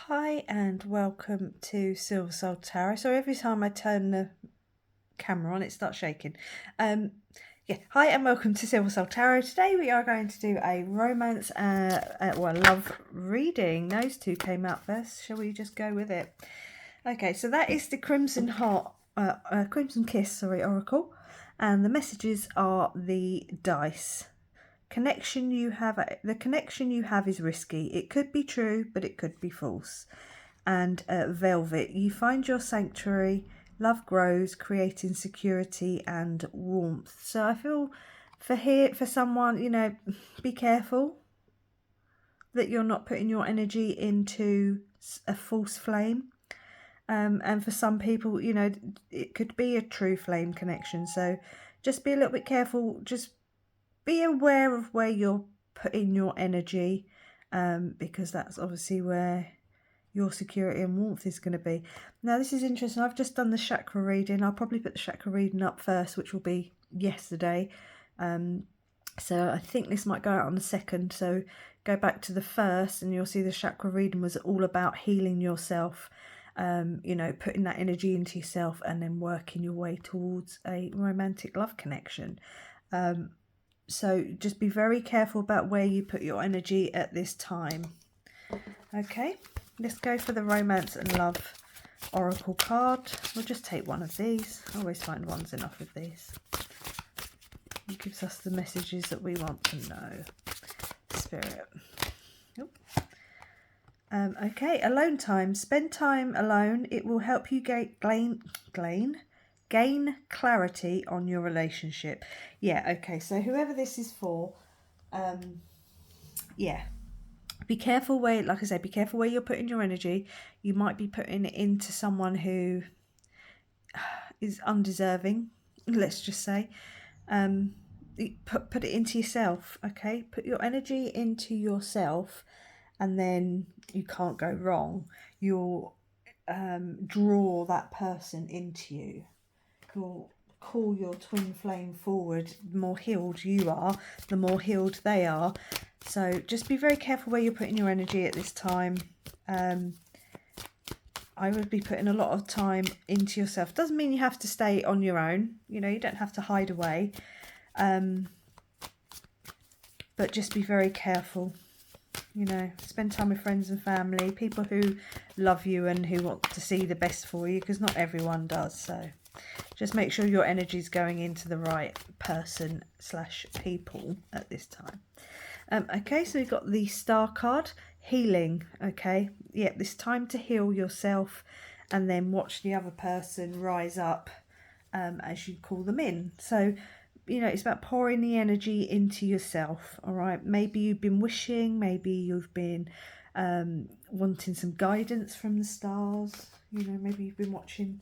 Hi and welcome to Silver Soul Tarot. So every time I turn the camera on, it starts shaking. Hi and welcome to Silver Soul Tarot. Today we are going to do a romance, love reading. Those two came out first. Shall we just go with it? Okay, so that is the Crimson Kiss, Oracle, and the messages are the dice. The connection you have is risky. It could be true, but it could be false. And Velvet, you find your sanctuary. Love grows, creating security and warmth. So I feel for someone, be careful that you're not putting your energy into a false flame. And for some people, it could be a true flame connection. So just be a little bit careful. Just be aware of where you're putting your energy, because that's obviously where your security and warmth is going to be. Now, this is interesting. I've just done the chakra reading. I'll probably put the chakra reading up first, which will be yesterday. So I think this might go out on the 2nd. So go back to the 1st and you'll see the chakra reading was all about healing yourself, putting that energy into yourself and then working your way towards a romantic love connection. So just be very careful about where you put your energy at this time. Okay, let's go for the Romance and Love Oracle card. We'll just take one of these. I always find one's enough of these. It gives us the messages that we want to know. Spirit. Okay, alone time. Spend time alone. It will help you gain clarity on your relationship. Yeah, okay, so whoever this is for, be careful where, like I said, be careful where you're putting your energy. You might be putting it into someone who is undeserving, let's just say. Put it into yourself, okay? Put your energy into yourself and then you can't go wrong. You'll draw that person into you. You'll call your twin flame forward. The more healed you are, the more healed they are. So just be very careful where you're putting your energy at this time. I would be putting a lot of time into yourself. Doesn't mean you have to stay on your own. You don't have to hide away. But just be very careful. Spend time with friends and family, people who love you and who want to see the best for you, because not everyone does. So just make sure your energy is going into the right person / people at this time. Okay, so we've got the Star card, healing. Okay, yeah, this time to heal yourself and then watch the other person rise up as you call them in. So, it's about pouring the energy into yourself. All right, maybe you've been wishing, maybe you've been wanting some guidance from the stars. Maybe you've been watching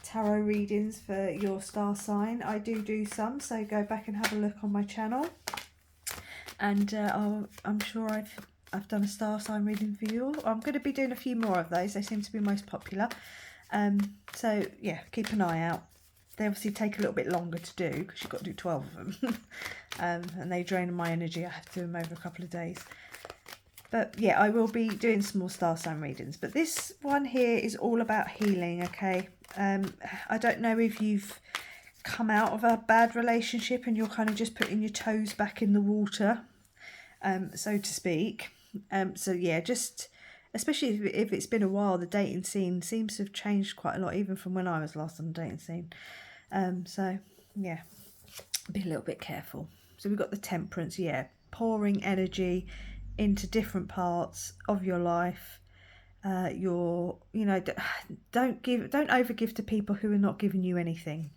tarot readings for your star sign. I do some, so go back and have a look on my channel. And I'm sure I've done a star sign reading for you all. I'm going to be doing a few more of those. They seem to be most popular. So yeah, keep an eye out. They obviously take a little bit longer to do because you've got to do 12 of them. And they drain my energy. I have to do them over a couple of days. But yeah, I will be doing some more star sign readings. But this one here is all about healing, okay? I don't know if you've come out of a bad relationship and you're kind of just putting your toes back in the water, so to speak. So yeah, just especially if it's been a while, the dating scene seems to have changed quite a lot, even from when I was last on the dating scene. So yeah, be a little bit careful. So we've got the Temperance, yeah, pouring energy into different parts of your life. Don't overgive to people who are not giving you anything.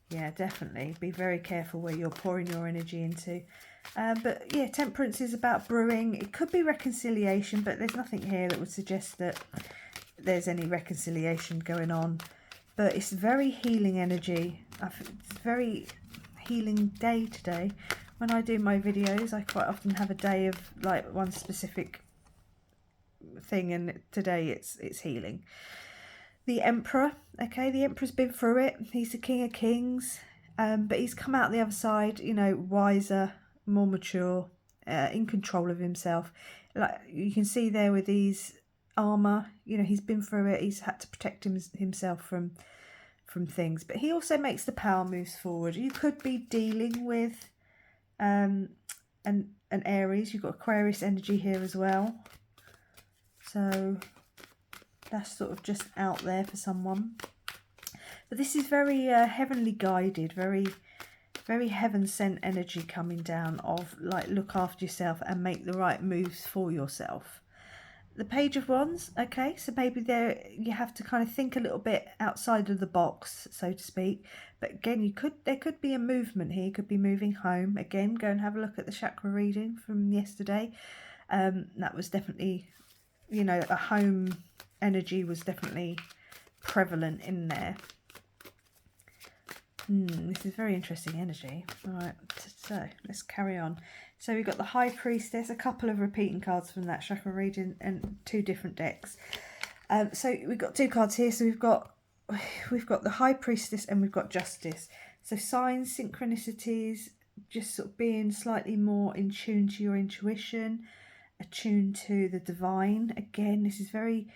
Yeah, definitely. Be very careful where you're pouring your energy into. But yeah, Temperance is about brewing. It could be reconciliation, but there's nothing here that would suggest that there's any reconciliation going on. But it's very healing energy. It's a very healing day today. When I do my videos, I quite often have a day of like one specific thing, and today it's healing. The Emperor, okay, the Emperor's been through it. He's the King of Kings, but he's come out the other side, wiser, more mature, in control of himself. Like you can see there with these armor. You know, he's been through it. He's had to protect himself from things. But he also makes the power moves forward. You could be dealing with an Aries. You've got Aquarius energy here as well. So that's sort of just out there for someone. But this is very heavenly guided, very heaven sent energy coming down of like, look after yourself and make the right moves for yourself. The Page of Wands, okay, so maybe there you have to kind of think a little bit outside of the box, so to speak. But again, there could be a movement here. You could be moving home. Again, go and have a look at the chakra reading from yesterday. That was definitely, you know, a home energy was definitely prevalent in there. This is very interesting energy. All right, so let's carry on. So we've got the High Priestess, a couple of repeating cards from that chakra reading, and 2 different decks. So we've got 2 cards here. So we've got the High Priestess and we've got Justice. So signs, synchronicities, just sort of being slightly more in tune to your intuition, attuned to the divine. Again, this is very,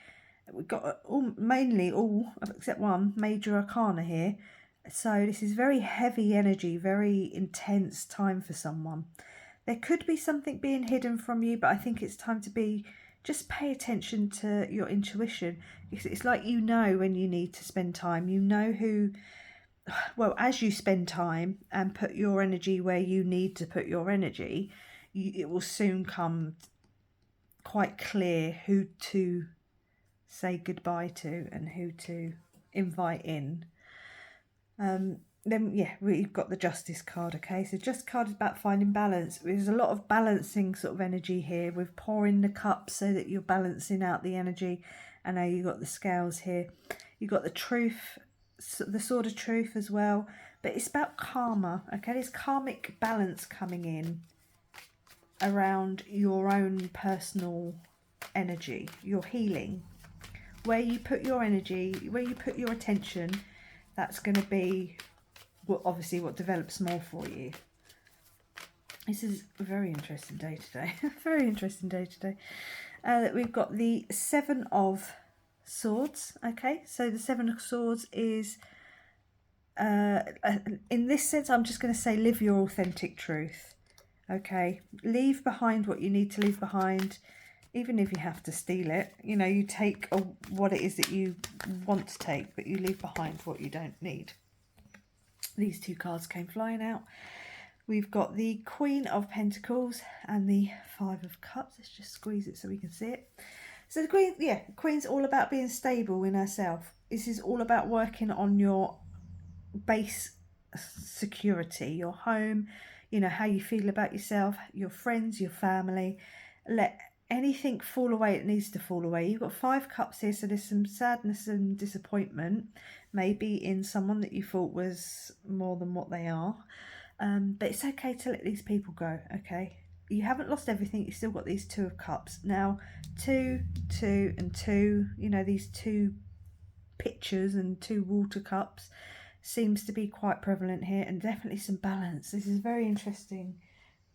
we've got mainly all except one major arcana here. So this is very heavy energy, very intense time for someone. There could be something being hidden from you, but I think it's time to just pay attention to your intuition. It's like, you know, when you need to spend time, you know who, well, as you spend time and put your energy where you need to put your energy, it will soon come quite clear who to say goodbye to and who to invite in. Then yeah, we've got the Justice card. Okay, so Justice card is about finding balance. There's a lot of balancing sort of energy here with pouring the cup so that you're balancing out the energy. I know you've got the Scales here. You've got the Truth, the Sword of Truth as well. But it's about karma. Okay, there's karmic balance coming in around your own personal energy, your healing. Where you put your energy, where you put your attention, that's going to be obviously what develops more for you. This is a very interesting day today. Very interesting day today. We've got the 7 of Swords. Okay, so the 7 of Swords is, in this sense, I'm just going to say live your authentic truth. Okay, leave behind what you need to leave behind. Even if you have to steal it, you know, you take what it is that you want to take, but you leave behind what you don't need. These 2 cards came flying out. We've got the Queen of Pentacles and the 5 of Cups. Let's just squeeze it so we can see it. So the Queen, yeah, Queen's all about being stable in herself. This is all about working on your base security, your home, you know, how you feel about yourself, your friends, your family. Let anything fall away, it needs to fall away. You've got 5 cups here, so there's some sadness and disappointment, maybe in someone that you thought was more than what they are. But it's okay to let these people go, okay? You haven't lost everything, you've still got these 2 of cups. Now, 2, 2 and 2, you know, these 2 pitchers and 2 water cups seems to be quite prevalent here, and definitely some balance. This is very interesting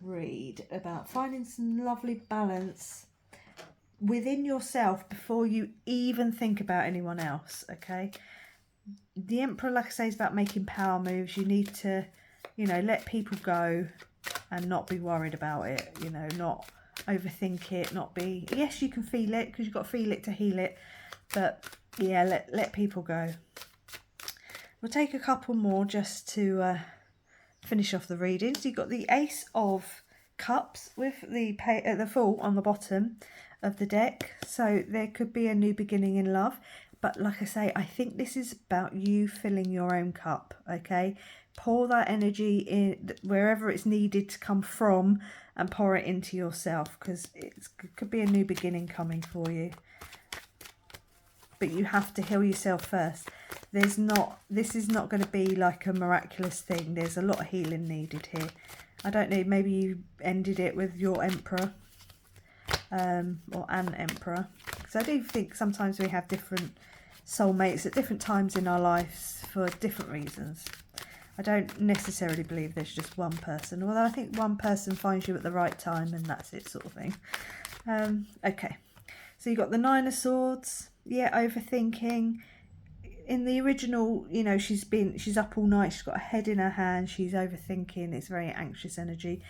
read about finding some lovely balance within yourself before you even think about anyone else. Okay, the Emperor, like I say, is about making power moves. You need to, you know, let people go and not be worried about it, you know, not overthink it, not be, yes, you can feel it because you've got to feel it to heal it, but yeah, let people go. We'll take a couple more just to finish off the reading. So you've got the Ace of Cups with the Fool on the bottom of the deck. So there could be a new beginning in love. But like I say, I think this is about you filling your own cup, okay? Pour that energy in wherever it's needed to come from and pour it into yourself, because it could be a new beginning coming for you. But you have to heal yourself first. This is not going to be like a miraculous thing. There's a lot of healing needed here. I don't know, maybe you ended it with your Emperor or an Emperor. Because I do think sometimes we have different soulmates at different times in our lives for different reasons. I don't necessarily believe there's just one person, although I think one person finds you at the right time and that's it, sort of thing. Okay, So you got the Nine of Swords, yeah, overthinking. In the original, you know, she's up all night, she's got her head in her hand, she's overthinking, it's very anxious energy.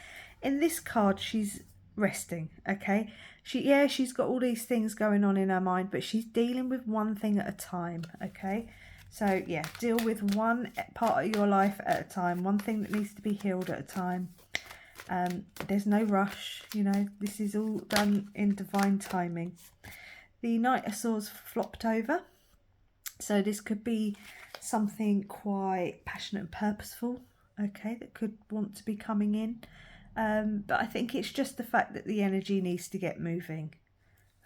In this card, she's resting, okay? She's got all these things going on in her mind, but she's dealing with one thing at a time, okay? So yeah, deal with one part of your life at a time, one thing that needs to be healed at a time. There's no rush, you know, this is all done in divine timing. The Knight of Swords flopped over, so this could be something quite passionate and purposeful, okay, that could want to be coming in. But I think it's just the fact that the energy needs to get moving,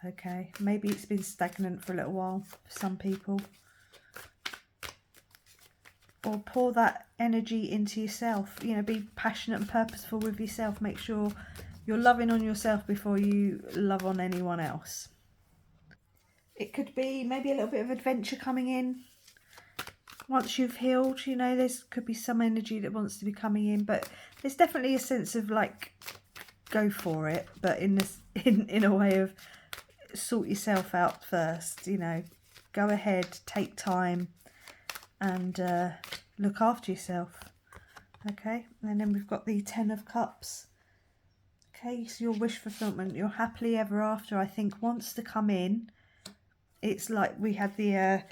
okay? Maybe it's been stagnant for a little while for some people. Or pour that energy into yourself, you know, be passionate and purposeful with yourself. Make sure you're loving on yourself before you love on anyone else. It could be maybe a little bit of adventure coming in. Once you've healed, you know, there's could be some energy that wants to be coming in, but there's definitely a sense of like, go for it, but in this in a way of sort yourself out first, you know, go ahead, take time, and look after yourself, okay? And then we've got the Ten of Cups. Okay, so your wish fulfillment, your happily ever after, I think, wants to come in. It's like we had the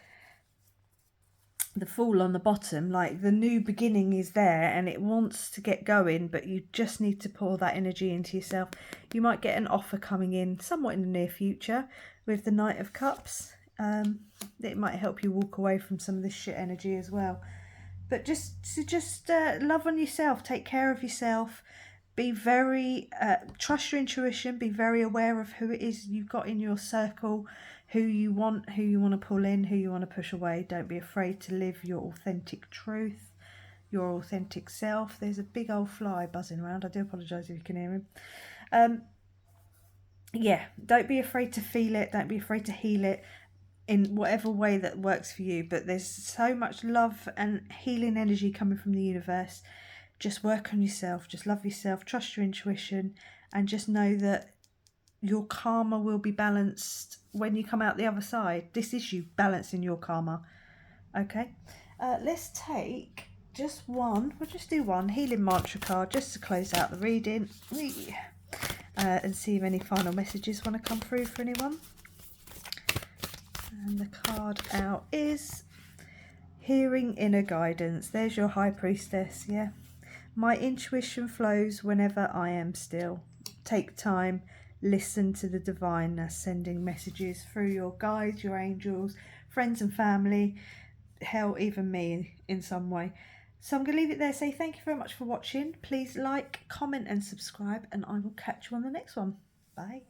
Fool on the bottom, like the new beginning is there and it wants to get going, but you just need to pour that energy into yourself. You might get an offer coming in somewhat in the near future with the Knight of Cups. It might help you walk away from some of this shit energy as well. But just love on yourself, take care of yourself, be very, trust your intuition, be very aware of who it is you've got in your circle, who you want to pull in, who you want to push away. Don't be afraid to live your authentic truth, your authentic self. There's a big old fly buzzing around. I do apologise if you can hear him. Yeah, don't be afraid to feel it. Don't be afraid to heal it in whatever way that works for you. But there's so much love and healing energy coming from the universe. Just work on yourself. Just love yourself. Trust your intuition. And just know that your karma will be balanced when you come out the other side. This is you balancing your karma. Okay. Let's take just one. We'll just do one healing mantra card just to close out the reading. And see if any final messages want to come through for anyone. And the card out is Hearing Inner Guidance. There's your High Priestess, yeah. My intuition flows whenever I am still. Take time, listen to the divine that's sending messages through your guides, your angels, friends and family, hell, even me in some way. So I'm going to leave it there. Say thank you very much for watching. Please like, comment and subscribe, and I will catch you on the next one. Bye.